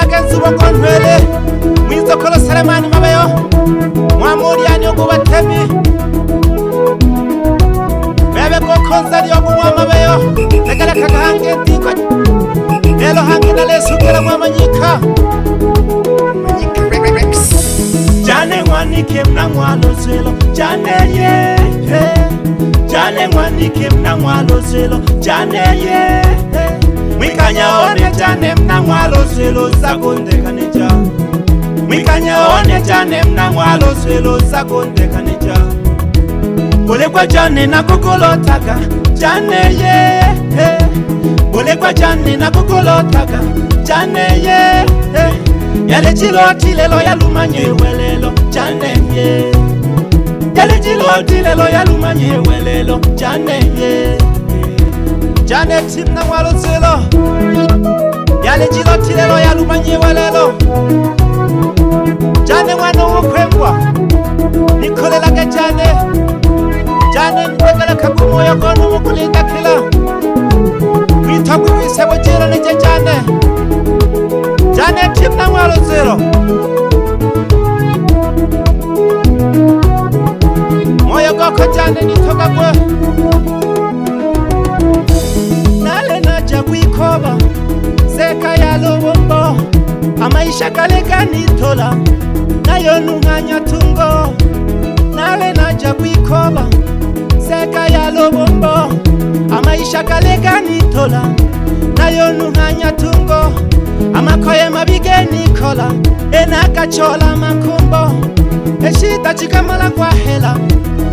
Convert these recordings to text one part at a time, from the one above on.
genzi bokonwele mwizokolo Selemani mabeyo mwamuriani ogubatemi bebe gokonza lyoguwa mabeyo negala kagahange ndiko lelo hange nalesukela mwamanyika jane mwanike mnamwalo zelo jane ye jane mwanike mnamwalo zelo jane ye mwikanya one jane mnamwalo zelo zakondeka neja mwikanya one jane mnamwalo zelo zakondeka neja bole kwa jane na kokolotaga jane ye bole kwa jane na kokolotaga jane ye yale chiloti lelo yalumanye welelo jane ye yale chiloti lelo yalumanye welelo jane ye jane timna mwalo zelo yale chiloti lelo yalumanye welelo jane mwana wokwengwa nikolela ke jane jane ndegala kakumoyo kono mukulinda kila witabu wisebo jira nije jane jane timna mwalo zero moyo goko jane nitoka gwe nale naja gwikoba seka ya lobombo amaisha kalega nitola nayo nunganya tungo nale naja gwikoba seka ya lobombo amaisha kalega nitola nayo nunganya tungo amakoye mabige nikola enakachola makumbo eshita chikamala kwa hela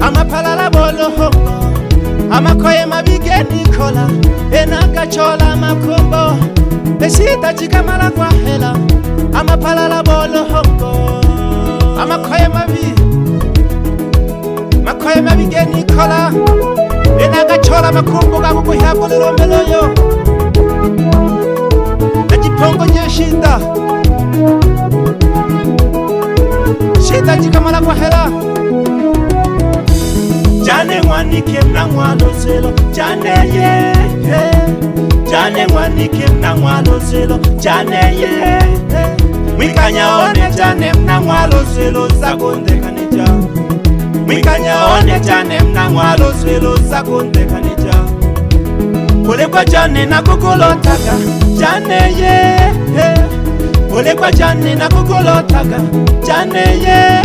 amapalala bolohongo amakoye mabige nikola enakachola makumbo eshita chikamala kwa hela amapalala bolohongo amakoye mabige nikola enakachola makumbo gakukuhyabo lilomeloyo pongo nye shida shida jikamala kwa hela jane mwanike mnamwalo zelo jane ye jane mwanike mnamwalo zelo jane ye mwikanya one jane mnamwalo zelo zakondeka neja mwikanya one jane mnamwalo zelo zakondeka neja kule kwa jane na kukolotaga jane ye kule kwa jane na kukolotaga jane ye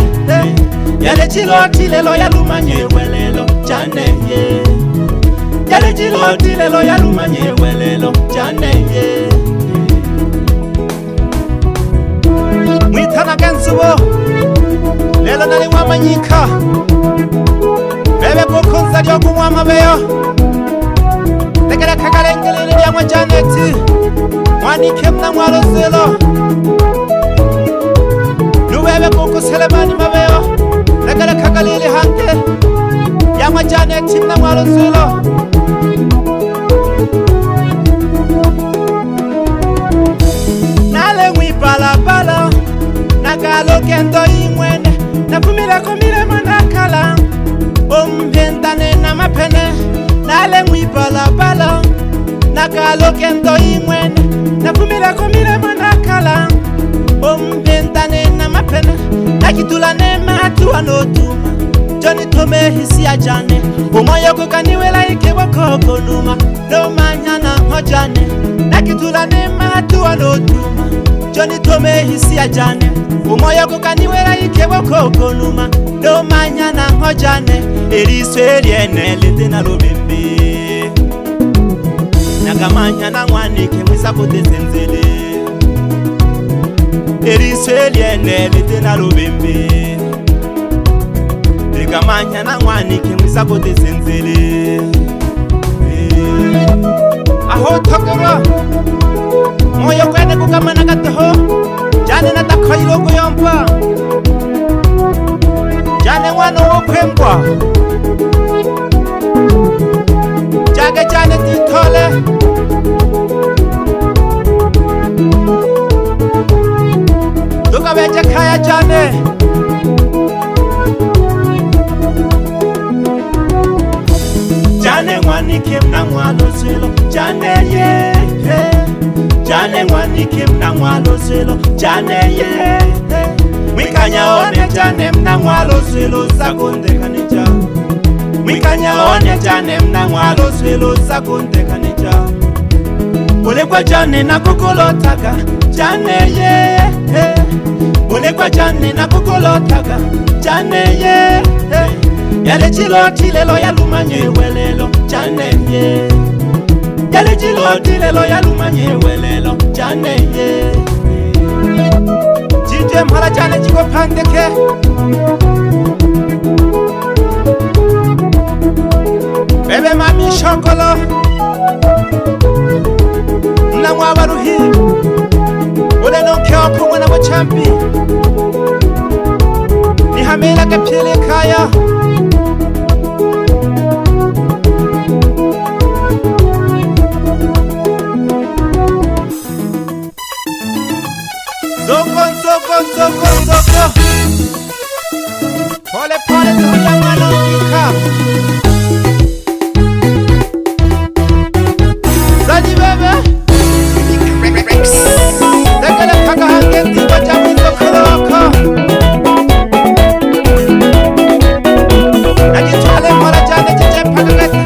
yale chiloti lelo yalumanye welelo jane ye yale chiloti lelo yalumanye welelo jane ye mwitana genzubo lelo nali wamanyika bebe kukunza lyokumwa mabeyo negala kagalengelele lyamwa janeti mwanike mnamwalo zelo nubebe kuku Selemani mabeyo negala kagalele hange yamwa janeti mnamwalo zelo nale mwibalabala nagalo kendo imwene nafumile komile manakala ompentane na mapene nale mwibalabala nagalo kendo imwene nafumile komile manakala ompentane na mapene nakitula nema atuwa notuma joni tome hisi ya jane umoyo kukaniwela ikiwa koko numa no manyana hojane nakitula nema atuwa notuma joni tome hisi ya jane umoyo kukaniwela ikiwa koko numa no manyana hojane eriswe liene litena lubimbi nagamanya na mwanike mwisa kutesenzele eriswe liene litena lubimbi nagamanya na mwanike mwisa kutesenzele aho tokora moyo kwene kukamana gataho jane natakhoyilo kuyompa jane mwana wokwengwa jage jane titole tukabeje kaya jane jane mwanike mnamwalo zelo jane ye jane mwanike mna mwalo selo jane ye mwikanya one jane mna mwalo selo sakonde kanija mwikanya one jane mna mwalo selo sakonde kanija ole kwa jane na kokolotaga jane ye ole kwa jane na kokolotaga jane ye yale chilo tilelo yalumanye welelo jane ye yale chilo tilelo yalumanye welelo jane ye jije mhala jane chiko pandeke bebe mami shokolo na mwabaruhi ule nonkeo kumwe na wachampi ni hamela kapile kaya Zoko Pole pole tuya malongika Zaji bebe Dekele kaka hangeti wajamu zokoloko Najitwale mora jane chiche pakagete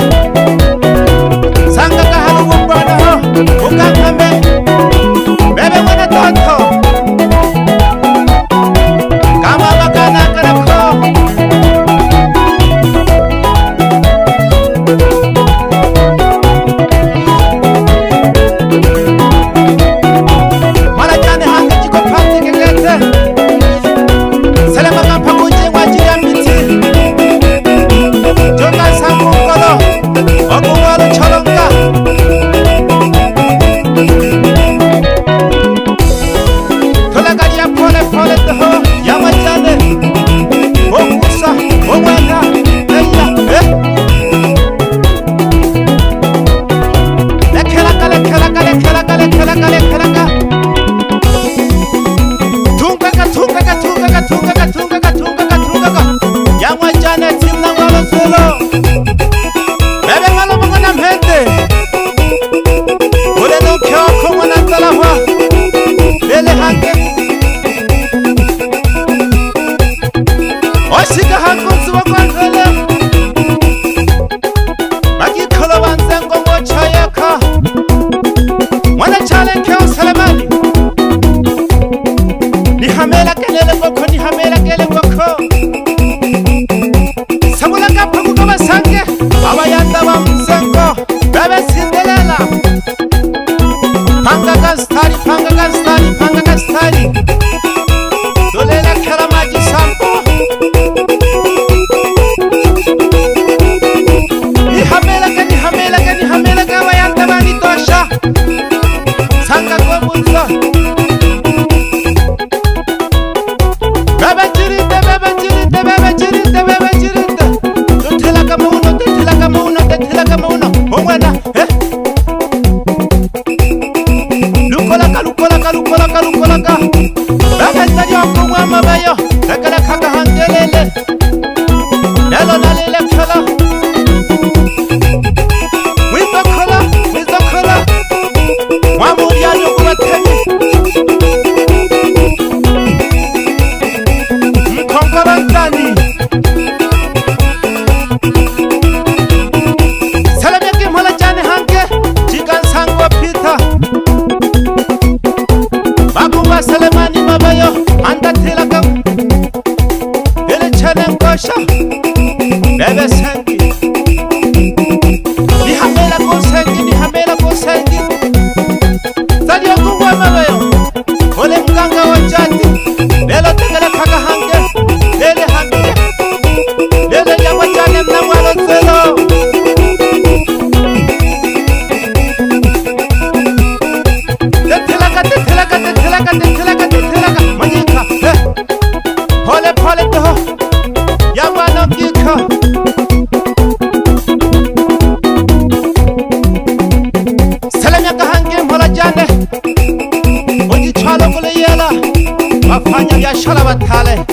Sanga kahalu wumbono ho Ukangambe Bebe wana toto Bebe sengi Ni hamela ko sengi Zali okungwa mabayo Ole mganga wa chati Lelo tegele kaka hange Lele hange Lele ya wachane mna mwalo zelo Tetelaka Manyika Pole toho Yawano gika Salamyaka hange mhola jane Oji chalo kule yela Wafanya biashara batale